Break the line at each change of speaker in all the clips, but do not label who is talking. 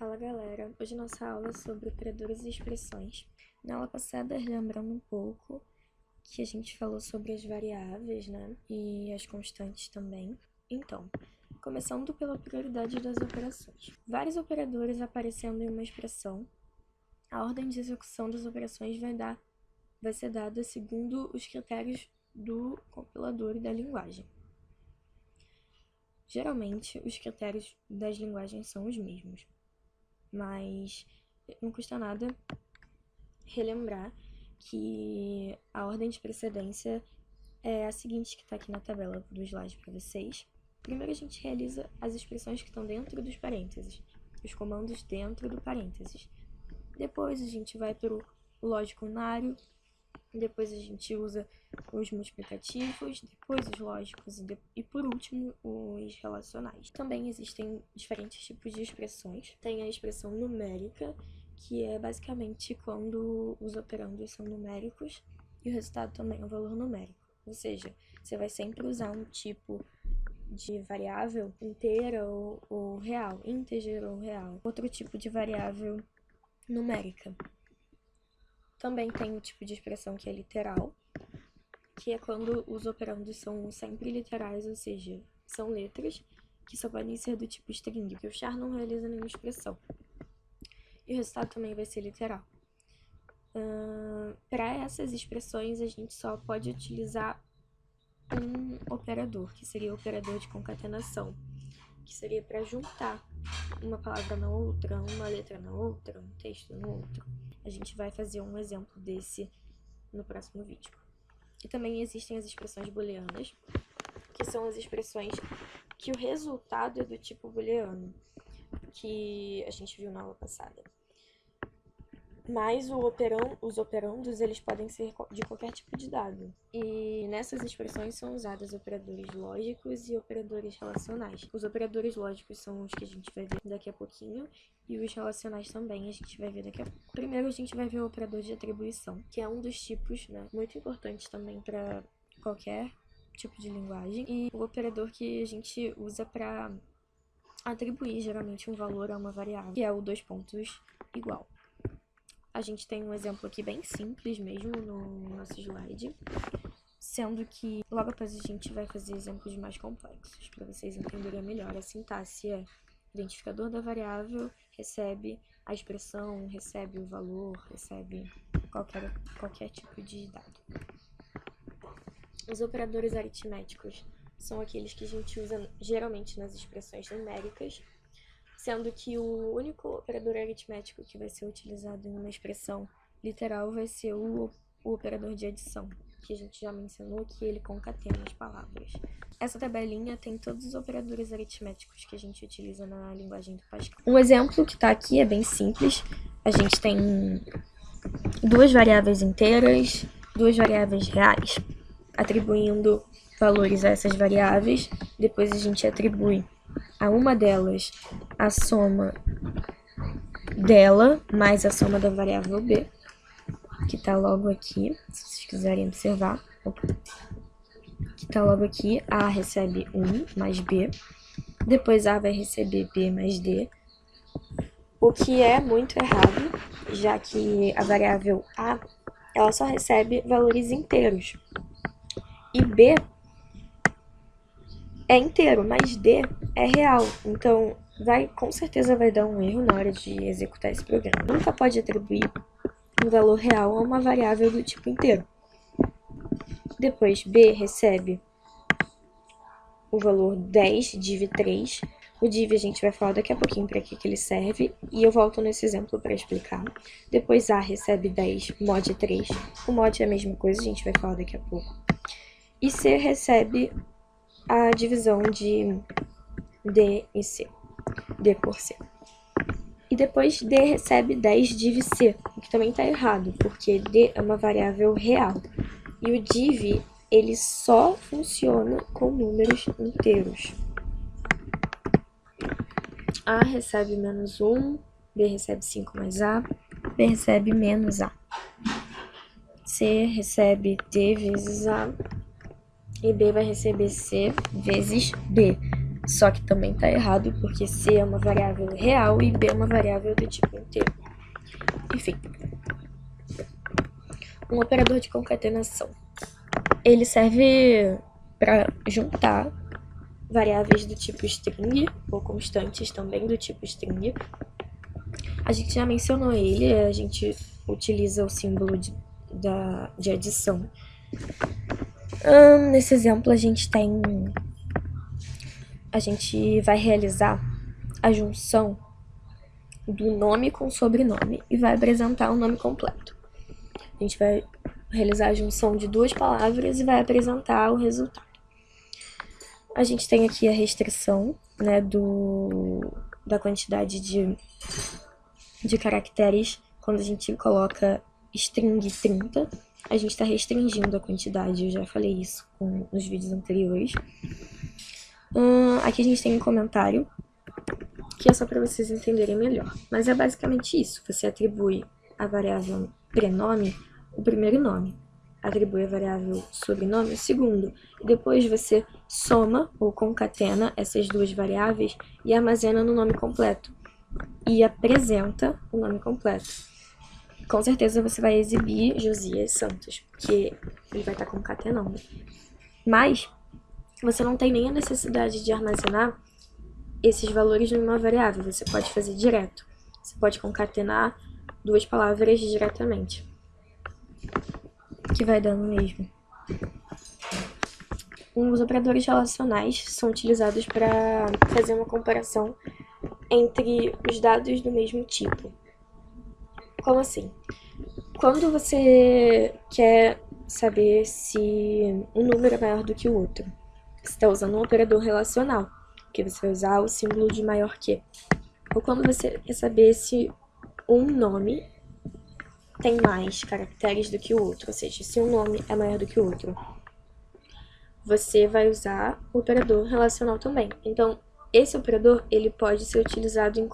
Fala galera, hoje nossa aula é sobre operadores e expressões. Na aula passada, lembrando um pouco que a gente falou sobre as variáveis, né, e as constantes também. Então, começando pela prioridade das operações. Vários operadores aparecendo em uma expressão, a ordem de execução das operações vai ser dada segundo os critérios do compilador e da linguagem. Geralmente, os critérios das linguagens são os mesmos, mas não custa nada relembrar que a ordem de precedência é a seguinte que está aqui na tabela do slide para vocês. Primeiro a gente realiza as expressões que estão dentro dos parênteses, os comandos dentro do parênteses. Depois a gente vai para o lógico unário, depois a gente usa os multiplicativos, depois os lógicos e por último os relacionais. Também existem diferentes tipos de expressões. Tem a expressão numérica, que é basicamente quando os operandos são numéricos e o resultado também é um valor numérico. Ou seja, você vai sempre usar um tipo de variável inteira ou real, integer ou real. Outro tipo de variável numérica. Também tem o tipo de expressão que é literal, que é quando os operandos são sempre literais, ou seja, são letras que só podem ser do tipo string, porque o char não realiza nenhuma expressão. E o resultado também vai ser literal. Para essas expressões, a gente só pode utilizar um operador, que seria o operador de concatenação, que seria para juntar uma palavra na outra, uma letra na outra, um texto no outro. A gente vai fazer um exemplo desse no próximo vídeo. E também existem as expressões booleanas, que são as expressões que o resultado é do tipo booleano, que a gente viu na aula passada. Mas os operandos, eles podem ser de qualquer tipo de dado. E nessas expressões são usados operadores lógicos e operadores relacionais. Os operadores lógicos são os que a gente vai ver daqui a pouquinho, e os relacionais também a gente vai ver daqui a pouco. Primeiro a gente vai ver o operador de atribuição, que é um dos tipos, né, muito importante também para qualquer tipo de linguagem. E o operador que a gente usa para atribuir geralmente um valor a uma variável, que é o dois pontos igual. A gente tem um exemplo aqui bem simples mesmo no nosso slide, sendo que logo após a gente vai fazer exemplos mais complexos, para vocês entenderem melhor. A sintaxe é: identificador da variável recebe a expressão, recebe o valor, recebe qualquer tipo de dado. Os operadores aritméticos são aqueles que a gente usa geralmente nas expressões numéricas, sendo que o único operador aritmético que vai ser utilizado em uma expressão literal vai ser o operador de adição, que a gente já mencionou, que ele concatena as palavras. Essa tabelinha tem todos os operadores aritméticos que a gente utiliza na linguagem do Pascal. Um exemplo que está aqui é bem simples. A gente tem duas variáveis inteiras, duas variáveis reais, atribuindo valores a essas variáveis. Depois a gente atribui a uma delas a soma dela mais a soma da variável b, que está logo aqui, se vocês quiserem observar. Que está logo aqui, a recebe 1 mais b, depois a vai receber b mais d, o que é muito errado, já que a variável a ela só recebe valores inteiros, e b é inteiro, mas d é real, então com certeza vai dar um erro na hora de executar esse programa. Nunca pode atribuir um valor real a uma variável do tipo inteiro. Depois, b recebe o valor 10 div 3. O div a gente vai falar daqui a pouquinho para que ele serve, e eu volto nesse exemplo para explicar. Depois, a recebe 10 mod 3. O mod é a mesma coisa, a gente vai falar daqui a pouco. E c recebe a divisão de d e c, d por c. E depois d recebe 10 div c, o que também está errado, porque d é uma variável real. E o div, ele só funciona com números inteiros. A recebe menos 1, b recebe 5 mais a, b recebe menos a. C recebe d vezes a, e b vai receber c vezes b. Só que também está errado, porque C é uma variável real e B é uma variável do tipo inteiro. Enfim. Um operador de concatenação. Ele serve para juntar variáveis do tipo string, ou constantes também do tipo string. A gente já mencionou ele, a gente utiliza o símbolo de adição. Nesse exemplo, a gente vai realizar a junção do nome com sobrenome e vai apresentar o nome completo. A gente vai realizar a junção de duas palavras e vai apresentar o resultado. A gente tem aqui a restrição, né, da quantidade de caracteres. Quando a gente coloca string 30, a gente está restringindo a quantidade. Eu já falei isso nos vídeos anteriores. Aqui a gente tem um comentário, que é só para vocês entenderem melhor. Mas é basicamente isso. Você atribui a variável prenome o primeiro nome, atribui a variável sobrenome o segundo, e depois você soma ou concatena essas duas variáveis e armazena no nome completo, e apresenta o nome completo. Com certeza você vai exibir Josias Santos, porque ele vai estar concatenando. Mas você não tem nem a necessidade de armazenar esses valores numa variável, você pode fazer direto. Você pode concatenar duas palavras diretamente, que vai dando mesmo. Os operadores relacionais são utilizados para fazer uma comparação entre os dados do mesmo tipo. Como assim? Quando você quer saber se um número é maior do que o outro, você está usando um operador relacional, que você vai usar o símbolo de maior que. Ou quando você quer saber se um nome tem mais caracteres do que o outro, ou seja, se um nome é maior do que o outro, você vai usar o operador relacional também. Então, esse operador, ele pode ser utilizado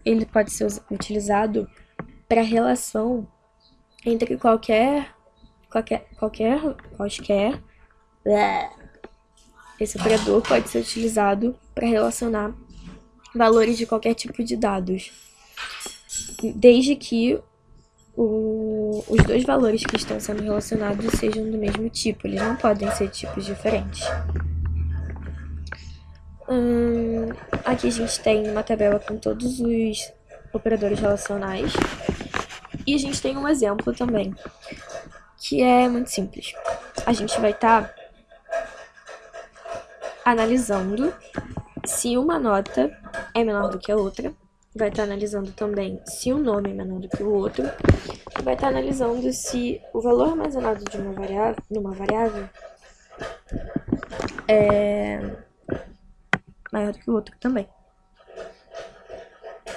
ele pode ser utilizado para relação entre quaisquer. Esse operador pode ser utilizado para relacionar valores de qualquer tipo de dados, desde que os dois valores que estão sendo relacionados sejam do mesmo tipo, eles não podem ser tipos diferentes. Aqui a gente tem uma tabela com todos os operadores relacionais e a gente tem um exemplo também, que é muito simples. A gente vai estar analisando se uma nota é menor do que a outra, vai estar analisando também se um nome é menor do que o outro, e vai estar analisando se o valor armazenado de numa variável é maior do que o outro também.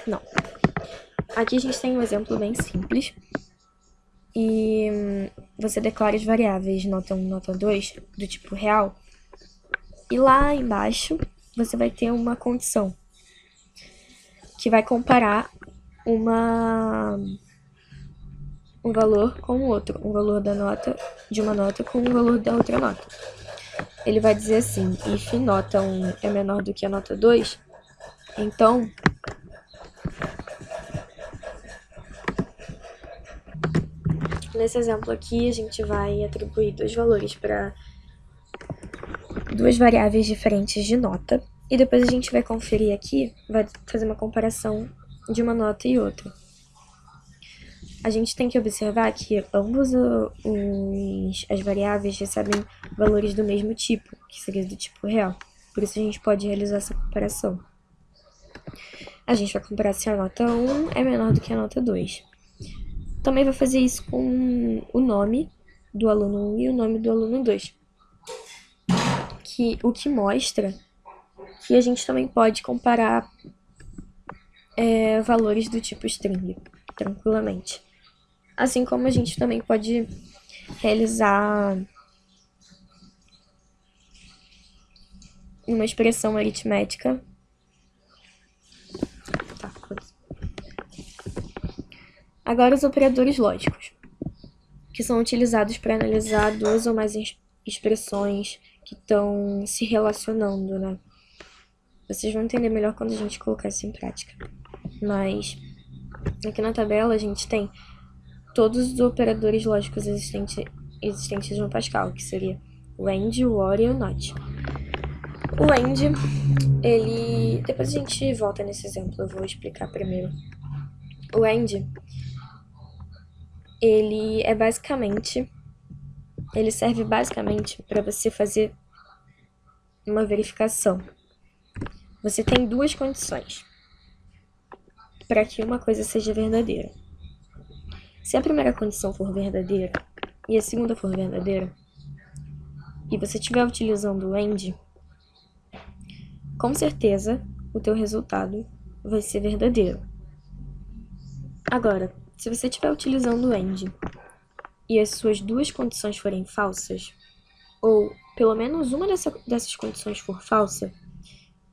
Não. Aqui a gente tem um exemplo bem simples. E você declara as variáveis nota 1 e nota 2 do tipo real. E lá embaixo você vai ter uma condição que vai comparar um valor com o outro, um valor de uma nota com o valor da outra nota. Ele vai dizer assim, if nota 1 é menor do que a nota 2, então nesse exemplo aqui a gente vai atribuir dois valores para duas variáveis diferentes de nota, e depois a gente vai conferir aqui, vai fazer uma comparação de uma nota e outra. A gente tem que observar que ambos as variáveis recebem valores do mesmo tipo, que seria do tipo real. Por isso a gente pode realizar essa comparação. A gente vai comparar se a nota 1 é menor do que a nota 2. Também vai fazer isso com o nome do aluno 1 e o nome do aluno 2. O que mostra que a gente também pode comparar valores do tipo string, tranquilamente. Assim como a gente também pode realizar uma expressão aritmética. Agora os operadores lógicos, que são utilizados para analisar duas ou mais expressões que estão se relacionando, né? Vocês vão entender melhor quando a gente colocar isso em prática. Mas aqui na tabela a gente tem todos os operadores lógicos existentes no Pascal, que seria o AND, o OR e o NOT. O AND, ele... Depois a gente volta nesse exemplo, eu vou explicar primeiro. O AND, ele serve basicamente para você fazer uma verificação. Você tem duas condições para que uma coisa seja verdadeira. Se a primeira condição for verdadeira e a segunda for verdadeira, e você estiver utilizando o AND, com certeza o teu resultado vai ser verdadeiro. Agora, se você estiver utilizando o AND e as suas duas condições forem falsas, ou pelo menos uma dessas condições for falsa,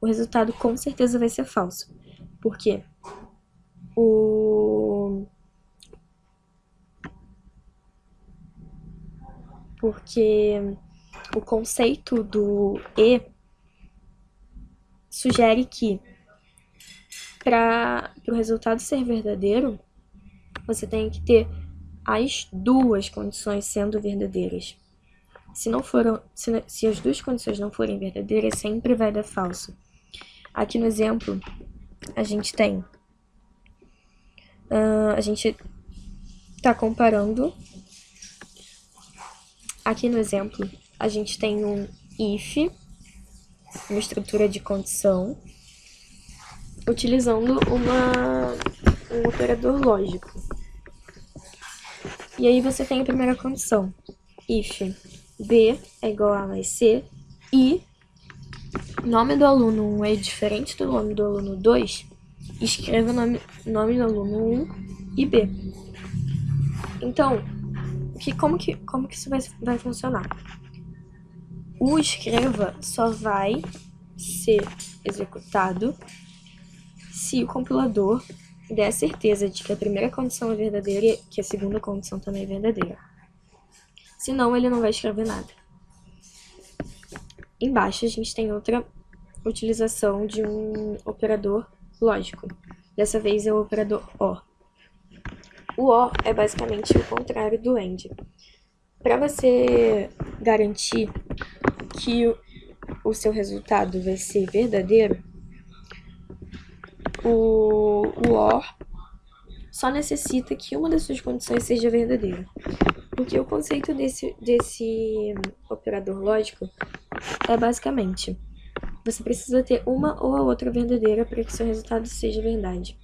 o resultado com certeza vai ser falso. Por quê? Porque o conceito do E sugere que para o resultado ser verdadeiro, você tem que ter as duas condições sendo verdadeiras. Se as duas condições não forem verdadeiras, sempre vai dar falso. Aqui no exemplo, a gente tem... a gente está comparando... Aqui no exemplo, a gente tem um if, uma estrutura de condição, utilizando um operador lógico. E aí você tem a primeira condição, if B é igual a mais C e nome do aluno 1 é diferente do nome do aluno 2, escreva o nome do aluno 1 e B. Então, como que isso vai funcionar? O escreva só vai ser executado se o compilador der a certeza de que a primeira condição é verdadeira e que a segunda condição também é verdadeira. Senão, ele não vai escrever nada. Embaixo, a gente tem outra utilização de um operador lógico. Dessa vez é o operador OR. O OR é basicamente o contrário do AND. Para você garantir que o seu resultado vai ser verdadeiro, o OR só necessita que uma das suas condições seja verdadeira. Porque o conceito desse operador lógico é basicamente: você precisa ter uma ou a outra verdadeira para que seu resultado seja verdade.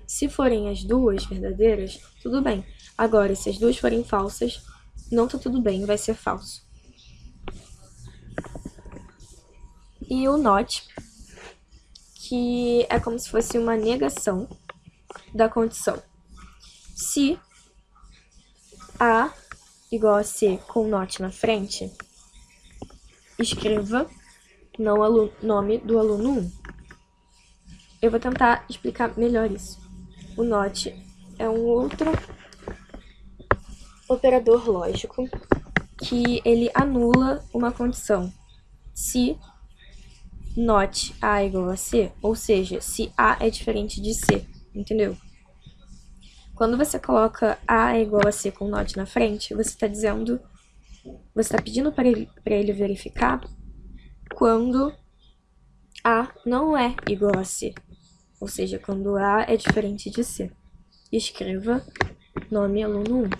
Se forem as duas verdadeiras, tudo bem. Agora, se as duas forem falsas, não tá tudo bem, vai ser falso. E o NOT, que é como se fosse uma negação da condição. Se A igual a C com NOT na frente, escreva nome do aluno 1. Eu vou tentar explicar melhor isso. O NOT é um outro operador lógico que ele anula uma condição. Se NOT A igual a C, ou seja, se A é diferente de C, entendeu? Quando você coloca A é igual a C com NOT na frente, você está pedindo para ele verificar quando A não é igual a C, ou seja, quando A é diferente de C. Escreva nome aluno 1.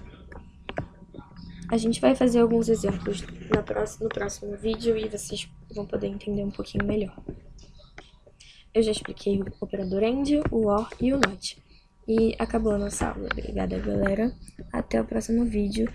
A gente vai fazer alguns exemplos no próximo vídeo e vocês vão poder entender um pouquinho melhor. Eu já expliquei o operador AND, o OR e o NOT. E acabou a nossa aula. Obrigada, galera. Até o próximo vídeo.